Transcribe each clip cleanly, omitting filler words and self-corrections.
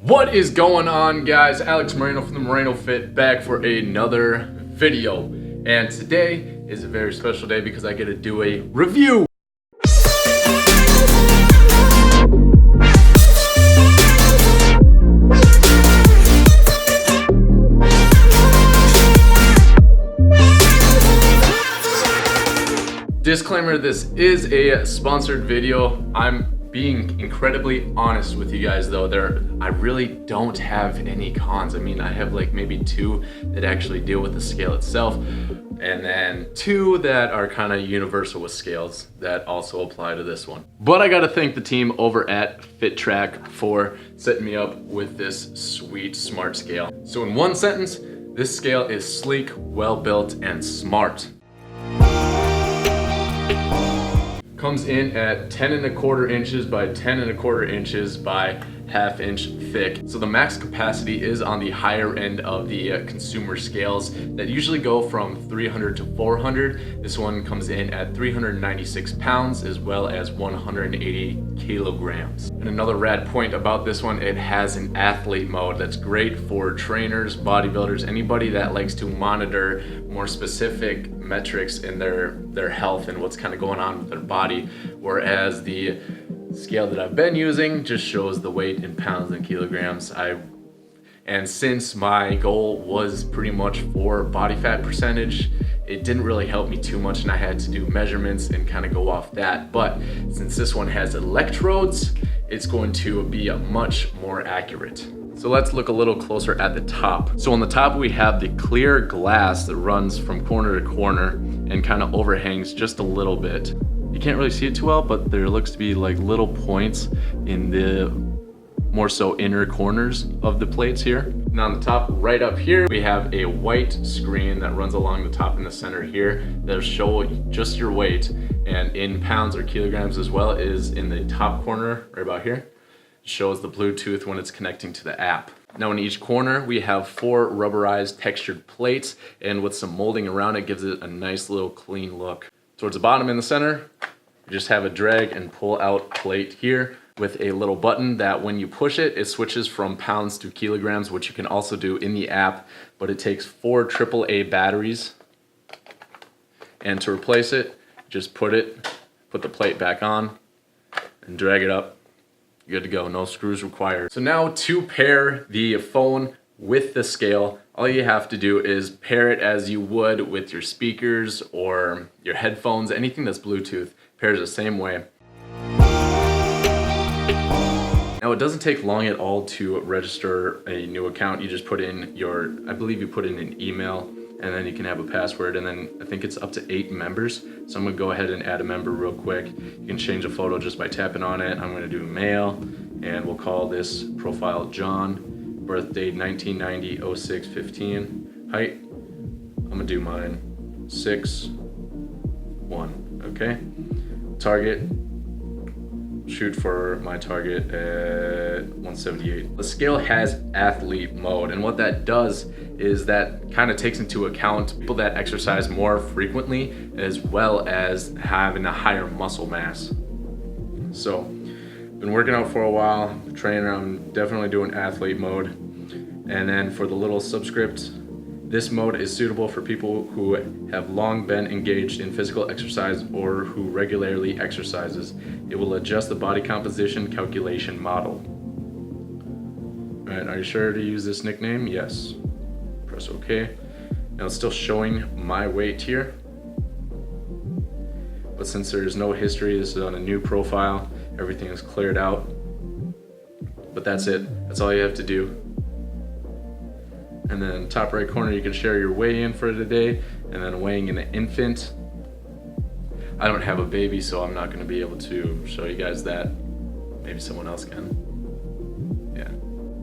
What is going on, guys? Alex Moreno from the Moreno Fit back for another video. And today is a very special day because I get to do a review. Disclaimer, this is a sponsored video. I'm being incredibly honest with you guys though. I really don't have any cons. I mean, I have like maybe two that actually deal with the scale itself, and then two that are kind of universal with scales that also apply to this one. But I gotta thank the team over at FitTrack for setting me up with this sweet smart scale. So in one sentence, this scale is sleek, well built, and smart. Comes in at 10¼ inches by 10¼ inches by ½ inch thick. So the max capacity is on the higher end of the consumer scales that usually go from 300 to 400. This one comes in at 396 pounds as well as 180 kilograms. And another rad point about this one, it has an athlete mode that's great for trainers, bodybuilders, anybody that likes to monitor more specific metrics in their health and what's kind of going on with their body, whereas the scale that I've been using just shows the weight in pounds and kilograms. And since my goal was pretty much for body fat percentage, it didn't really help me too much and I had to do measurements and kind of go off that. But since this one has electrodes, it's going to be much more accurate. So let's look a little closer at the top. So on the top we have the clear glass that runs from corner to corner and kind of overhangs just a little bit. You can't really see it too well, but there looks to be like little points in the more so inner corners of the plates here. Now on the top right up here, we have a white screen that runs along the top in the center here that'll show just your weight and in pounds or kilograms, as well as in the top corner right about here, it shows the Bluetooth when it's connecting to the app. Now in each corner, we have 4 rubberized textured plates, and with some molding around it gives it a nice little clean look. Towards the bottom in the center, you just have a drag and pull out plate here with a little button that when you push it, it switches from pounds to kilograms, which you can also do in the app, but it takes 4 AAA batteries. And to replace it, just put the plate back on and drag it up. Good to go, no screws required. So now to pair the phone with the scale, all you have to do is pair it as you would with your speakers or your headphones, anything that's Bluetooth, pairs the same way. Now it doesn't take long at all to register a new account. You just put in I believe you put in an email, and then you can have a password, and then I think it's up to 8 members. So I'm gonna go ahead and add a member real quick. You can change a photo just by tapping on it. I'm gonna do male, and we'll call this profile John. Birthday 1990, 06/15. Height, I'm gonna do mine 6'1", okay? Target, shoot for my target at 178. The scale has athlete mode, and what that does is that kind of takes into account people that exercise more frequently as well as having a higher muscle mass. So, been working out for a while, trainer, I'm definitely doing athlete mode. And then for the little subscript, this mode is suitable for people who have long been engaged in physical exercise or who regularly exercises. It will adjust the body composition calculation model. All right, are you sure to use this nickname? Yes. Press OK. Now it's still showing my weight here. But since there is no history, this is on a new profile, everything is cleared out. But that's it. That's all you have to do. And then top right corner, you can share your weigh-in for today, and then weighing an infant. I don't have a baby, so I'm not going to be able to show you guys that. Maybe someone else can. Yeah,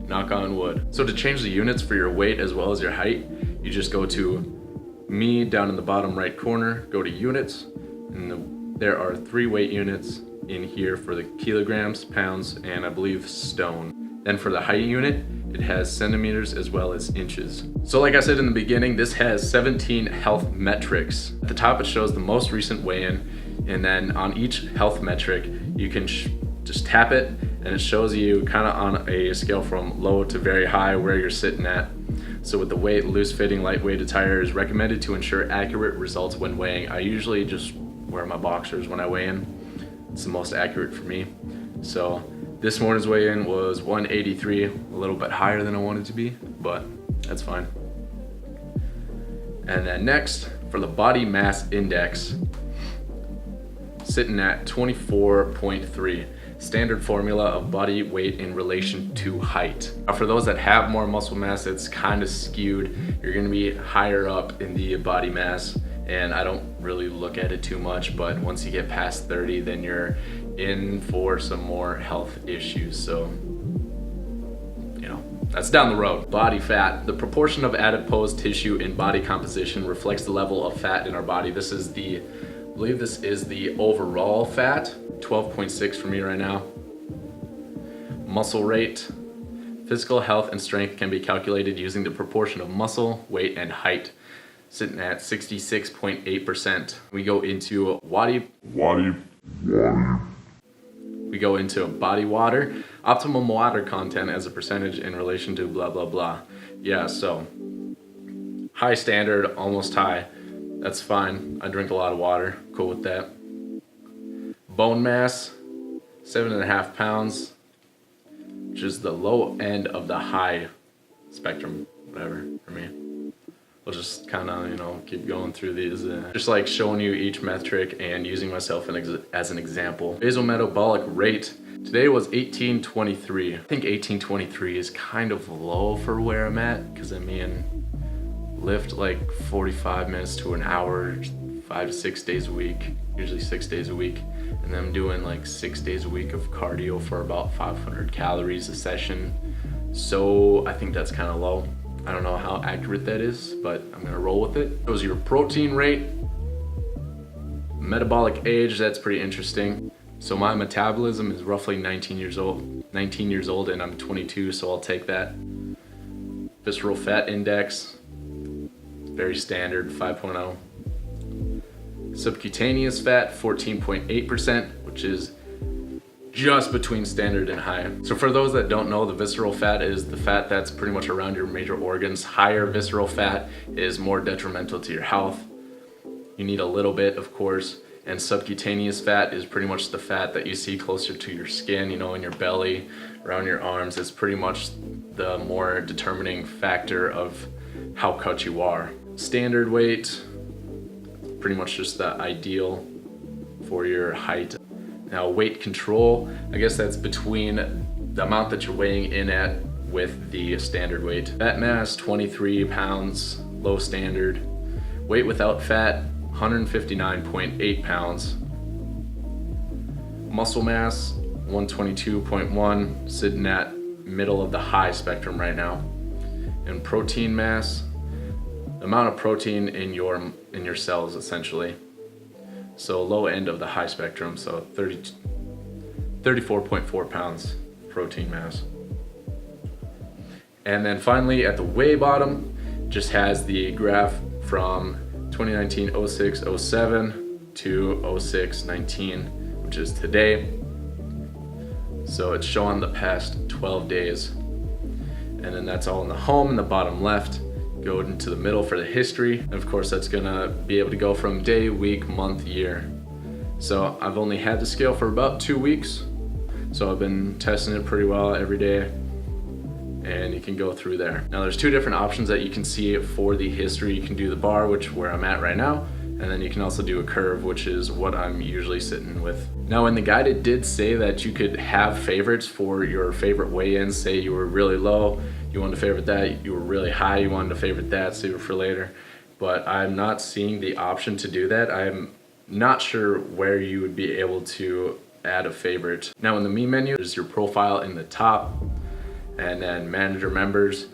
knock on wood. So to change the units for your weight as well as your height, you just go to me down in the bottom right corner, go to units, and there are 3 weight units in here for the kilograms, pounds, and I believe stone. Then for the height unit, it has centimeters as well as inches. So like I said in the beginning, this has 17 health metrics. At the top it shows the most recent weigh-in, and then on each health metric you can just tap it and it shows you kind of on a scale from low to very high where you're sitting at. So with the weight, loose fitting, lightweight attire is recommended to ensure accurate results when weighing. I usually just wear my boxers when I weigh in. It's the most accurate for me. So this morning's weigh-in was 183, a little bit higher than I wanted to be, but that's fine. And then next, for the body mass index, sitting at 24.3. Standard formula of body weight in relation to height. Now for those that have more muscle mass, it's kind of skewed. You're gonna be higher up in the body mass, and I don't really look at it too much, but once you get past 30, then you're in for some more health issues. So, you know, that's down the road. Body fat. The proportion of adipose tissue in body composition reflects the level of fat in our body. This is the, I believe this is the overall fat, 12.6 for me right now. Muscle rate. Physical health and strength can be calculated using the proportion of muscle, weight, and height, sitting at 66.8%. We go into we go into body water, optimum water content as a percentage in relation to blah, blah, blah. Yeah, so high standard, almost high. That's fine. I drink a lot of water. Cool with that. Bone mass, 7.5 pounds, which is the low end of the high spectrum, whatever, for me. We'll just kind of, you know, keep going through these, just like showing you each metric and using myself as an example. Basal metabolic rate, today was 1823. I think 1823 is kind of low for where I'm at, because I mean, lift like 45 minutes to an hour, 5 to 6 days a week, usually 6 days a week. And then I'm doing like 6 days a week of cardio for about 500 calories a session. So I think that's kind of low. I don't know how accurate that is, but I'm gonna roll with it. Shows your protein rate, metabolic age, that's pretty interesting. So my metabolism is roughly 19 years old and I'm 22, so I'll take that. Visceral Fat Index, very standard, 5.0. Subcutaneous fat, 14.8%, which is just between standard and high. So for those that don't know, the visceral fat is the fat that's pretty much around your major organs. Higher visceral fat is more detrimental to your health. You need a little bit, of course. And subcutaneous fat is pretty much the fat that you see closer to your skin, you know, in your belly, around your arms. It's pretty much the more determining factor of how cut you are. Standard weight, pretty much just the ideal for your height. Now weight control, I guess that's between the amount that you're weighing in at with the standard weight. Fat mass, 23 pounds, low standard. Weight without fat, 159.8 pounds. Muscle mass, 122.1, sitting at middle of the high spectrum right now. And protein mass, the amount of protein in your cells essentially. So low end of the high spectrum, so 34.4 pounds protein mass. And then finally at the way bottom, just has the graph from 2019 06 07 to 06 19, which is today. So it's showing the past 12 days. And then that's all in the home in the bottom left. Go into the middle for the history. And of course, that's gonna be able to go from day, week, month, year. So I've only had the scale for about 2 weeks. So I've been testing it pretty well every day. And you can go through there. Now there's two different options that you can see for the history. You can do the bar, which where I'm at right now. And then you can also do a curve, which is what I'm usually sitting with. Now in the guide, it did say that you could have favorites for your favorite weigh-ins. Say you were really low, you wanted to favorite that. You were really high, you wanted to favorite that, save it for later. But I'm not seeing the option to do that. I'm not sure where you would be able to add a favorite. Now in the me menu, there's your profile in the top, and then manager members,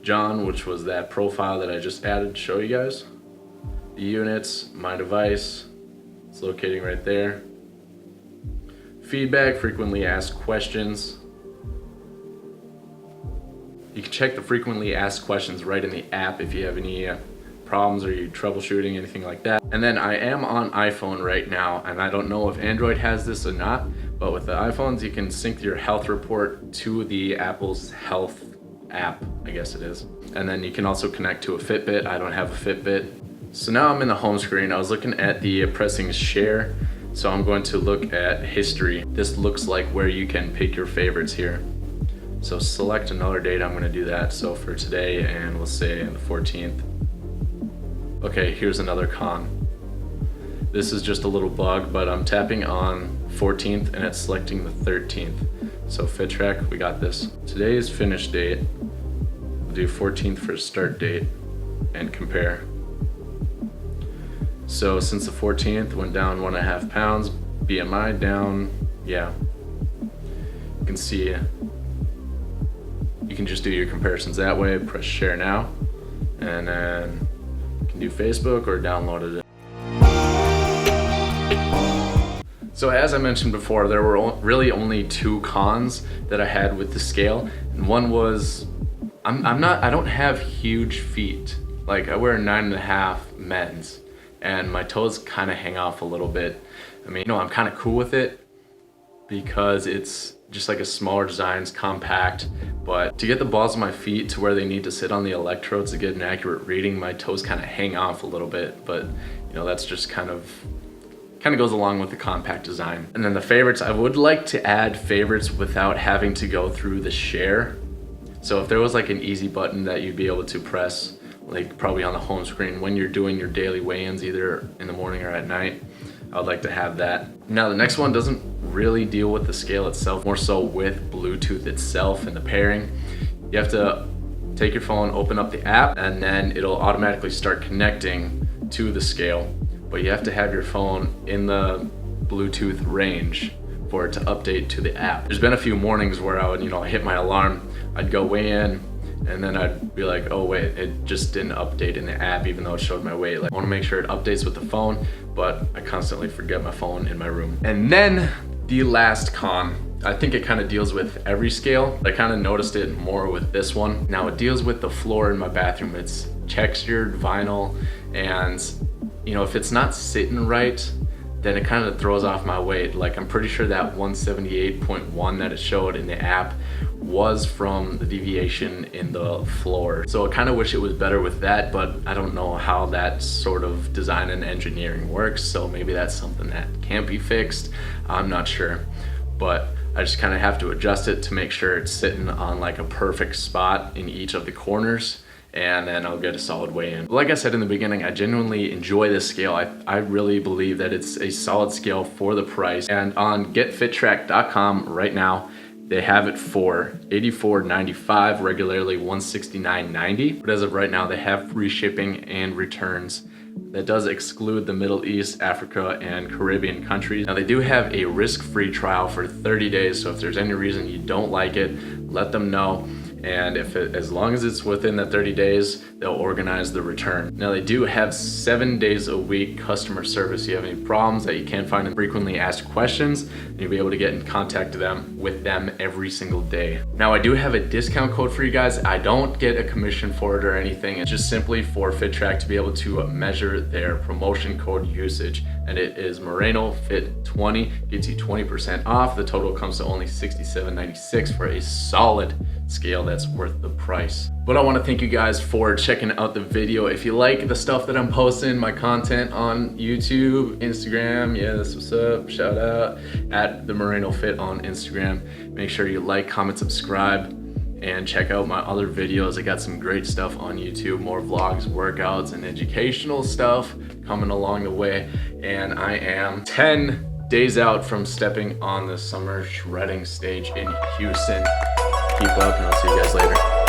John, which was that profile that I just added to show you guys. The units, my device, it's locating right there. Feedback, frequently asked questions. You can check the frequently asked questions right in the app if you have any problems or you troubleshooting, anything like that. And then I am on iPhone right now, and I don't know if Android has this or not, But with the iPhones, you can sync your health report to the Apple's health app, I guess it is. And then you can also connect to a Fitbit. I don't have a Fitbit. So now I'm in the home screen. I was looking at the pressing share. So I'm going to look at history. This looks like where you can pick your favorites here. So select another date, I'm gonna do that. So for today, and we'll say the 14th. Okay, here's another con. This is just a little bug, but I'm tapping on 14th and it's selecting the 13th. So FitTrack, we got this. Today's finish date, we'll do 14th for start date and compare. So since the 14th went down 1.5 pounds, BMI down, yeah. You can see, you can just do your comparisons that way, press share now, and then you can do Facebook or download it. So as I mentioned before, there were really only 2 cons that I had with the scale. And one was, I don't have huge feet. Like I wear 9.5 men's and my toes kind of hang off a little bit. I mean, I'm kind of cool with it because it's just like a smaller design, it's compact, but to get the balls of my feet to where they need to sit on the electrodes to get an accurate reading, my toes kind of hang off a little bit, but that's just kind of goes along with the compact design. And then the favorites, I would like to add favorites without having to go through the share. So if there was like an easy button that you'd be able to press, like probably on the home screen when you're doing your daily weigh-ins either in the morning or at night, I would like to have that. Now the next one doesn't really deal with the scale itself, more so with Bluetooth itself and the pairing. You have to take your phone, open up the app, and then it'll automatically start connecting to the scale. But you have to have your phone in the Bluetooth range for it to update to the app. There's been a few mornings where I would, hit my alarm, I'd go weigh in, and then I'd be like, oh wait, it just didn't update in the app even though it showed my weight. Like, I wanna make sure it updates with the phone, but I constantly forget my phone in my room. And then the last con, I think it kind of deals with every scale. I kind of noticed it more with this one. Now it deals with the floor in my bathroom. It's textured vinyl, and if it's not sitting right, then it kind of throws off my weight. Like I'm pretty sure that 178.1 that it showed in the app was from the deviation in the floor. So I kind of wish it was better with that, but I don't know how that sort of design and engineering works. So maybe that's something that can't be fixed. I'm not sure, but I just kind of have to adjust it to make sure it's sitting on like a perfect spot in each of the corners, and then I'll get a solid weigh in. Like I said in the beginning, I genuinely enjoy this scale. I really believe that it's a solid scale for the price. And on getfittrack.com right now, they have it for $84.95, regularly $169.90. But as of right now, they have free shipping and returns. That does exclude the Middle East, Africa, and Caribbean countries. Now they do have a risk-free trial for 30 days, so if there's any reason you don't like it, let them know. And as long as it's within the 30 days, they'll organize the return. Now they do have 7 days a week customer service. If you have any problems that you can't find in frequently asked questions, you'll be able to get in contact with them every single day. Now I do have a discount code for you guys. I don't get a commission for it or anything. It's just simply for FitTrack to be able to measure their promotion code usage. And it is Moreno Fit 20, gets you 20% off. The total comes to only $67.96 for a solid scale that's worth the price. But I want to thank you guys for checking out the video. If you like the stuff that I'm posting, my content on YouTube, Instagram, yeah, that's what's up, shout out at the Moreno Fit on Instagram. Make sure you like, comment, subscribe, and check out my other videos. I got some great stuff on YouTube, more vlogs, workouts, and educational stuff coming along the way. And I am 10 days out from stepping on the summer shredding stage in Houston. Keep up, and I'll see you guys later.